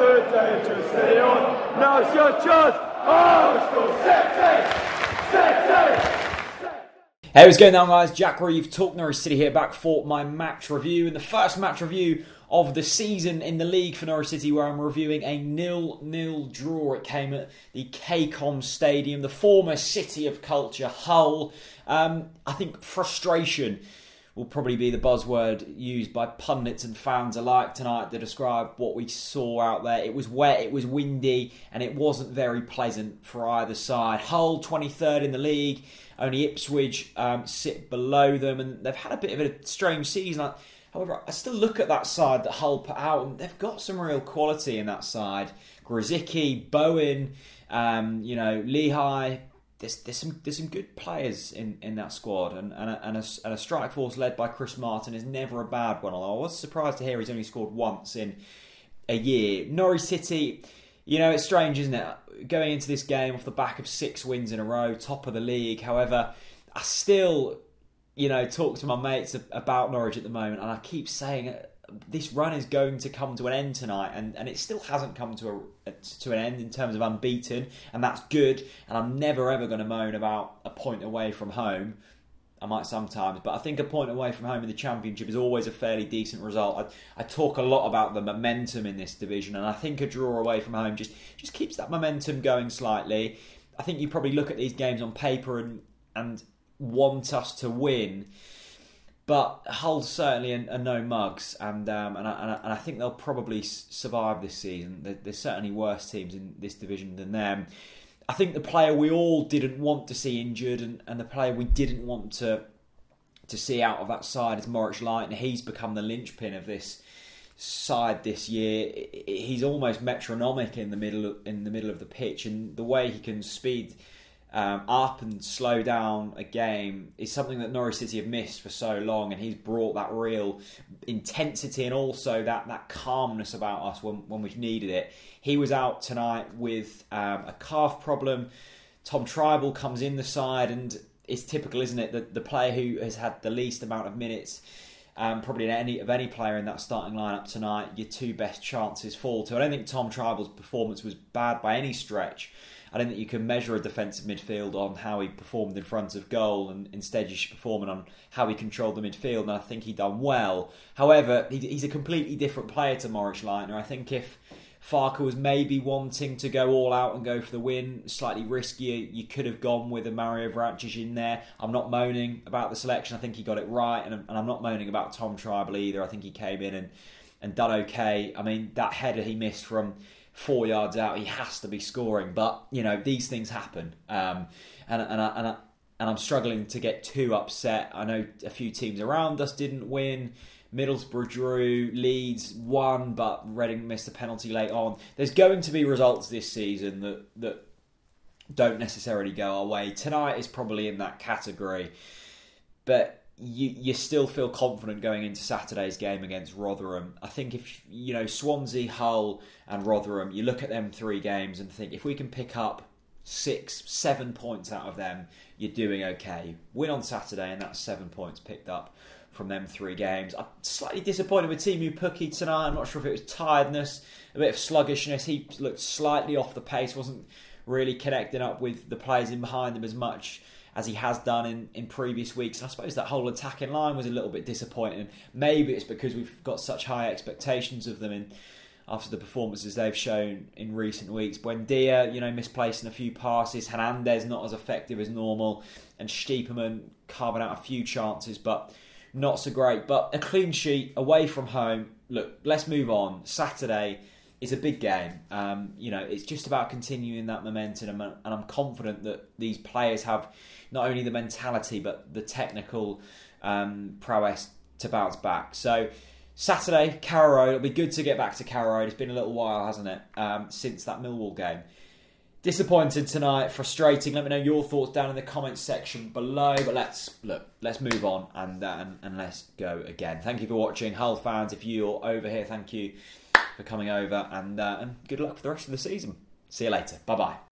dangerously on. Now's your chance. Hey, what's going on, guys? Jack Reeve, TalkNorwichCity here, back for my match review. And the first match review of the season in the league for Norwich City, where I'm reviewing a 0-0 draw. It came at the KCOM Stadium, the former city of culture, Hull. I think frustration will probably be the buzzword used by pundits and fans alike tonight to describe what we saw out there. It was wet, it was windy, and it wasn't very pleasant for either side. Hull, 23rd in the league. Only Ipswich sit below them, and they've had a bit of a strange season. However, I still look at that side that Hull put out, and they've got some real quality in that side. Grzycki, Bowen, Lehigh. There's some good players in that squad, and a strike force led by Chris Martin is never a bad one. Although I was surprised to hear he's only scored once in a year. Norwich City, it's strange, isn't it? Going into this game off the back of 6 wins in a row, top of the league. However, I still, talk to my mates about Norwich at the moment, and I keep saying this run is going to come to an end tonight, and it still hasn't come to an end in terms of unbeaten, and that's good. And I'm never ever going to moan about a point away from home. I might sometimes, but I think a point away from home in the Championship is always a fairly decent result. I talk a lot about the momentum in this division, and I think a draw away from home just keeps that momentum going slightly. I think you probably look at these games on paper and want us to win, but Hull certainly are no mugs, and I think they'll probably survive this season. There's certainly worse teams in this division than them. I think the player we all didn't want to see injured, and the player we didn't want to see out of that side is Maurice Light, and he's become the linchpin of this side this year. He's almost metronomic in the middle of the pitch, and the way he can speed up and slow down a game is something that Norwich City have missed for so long, and he's brought that real intensity and also that calmness about us when we've needed it. He was out tonight with a calf problem. Tom Tribal comes in the side, and it's typical, isn't it, that the player who has had the least amount of minutes probably any player in that starting lineup tonight, your 2 best chances fall to. I don't think Tom Tribal's performance was bad by any stretch. I don't think you can measure a defensive midfield on how he performed in front of goal, and instead you should perform on how he controlled the midfield, and I think he done well. However, he's a completely different player to Maurice Leitner. I think if Farke was maybe wanting to go all out and go for the win, slightly riskier, you could have gone with a Mario Vrancic in there. I'm not moaning about the selection. I think he got it right, and I'm not moaning about Tom Tribal either. I think he came in and done okay. I mean, that header he missed from 4 yards out, he has to be scoring, but these things happen, and I'm struggling to get too upset. I know a few teams around us didn't win. Middlesbrough drew, Leeds won, but Reading missed a penalty late on. There's going to be results this season that don't necessarily go our way. Tonight is probably in that category, but you still feel confident going into Saturday's game against Rotherham. I think if, Swansea, Hull and Rotherham, you look at them 3 games and think if we can pick up 6-7 points out of them, you're doing okay. Win on Saturday and that's 7 points picked up from them 3 games. I'm slightly disappointed with Timu Pukki tonight. I'm not sure if it was tiredness, a bit of sluggishness. He looked slightly off the pace, wasn't really connecting up with the players in behind him as much as he has done in previous weeks. And I suppose that whole attacking line was a little bit disappointing. Maybe it's because we've got such high expectations of them after the performances they've shown in recent weeks. Buendia, misplacing a few passes. Hernandez not as effective as normal. And Stiepermann carving out a few chances, but not so great. But a clean sheet away from home. Look, let's move on. Saturday is a big game. It's just about continuing that momentum, and I'm confident that these players have not only the mentality but the technical prowess to bounce back. So Saturday, Carrow Road. It'll be good to get back to Carrow Road. It's been a little while, hasn't it, since that Millwall game. Disappointed tonight, frustrating. Let me know your thoughts down in the comments section below. But let's move on and let's go again. Thank you for watching, Hull fans. If you're over here, thank you for coming over, and good luck for the rest of the season. See you later. Bye bye.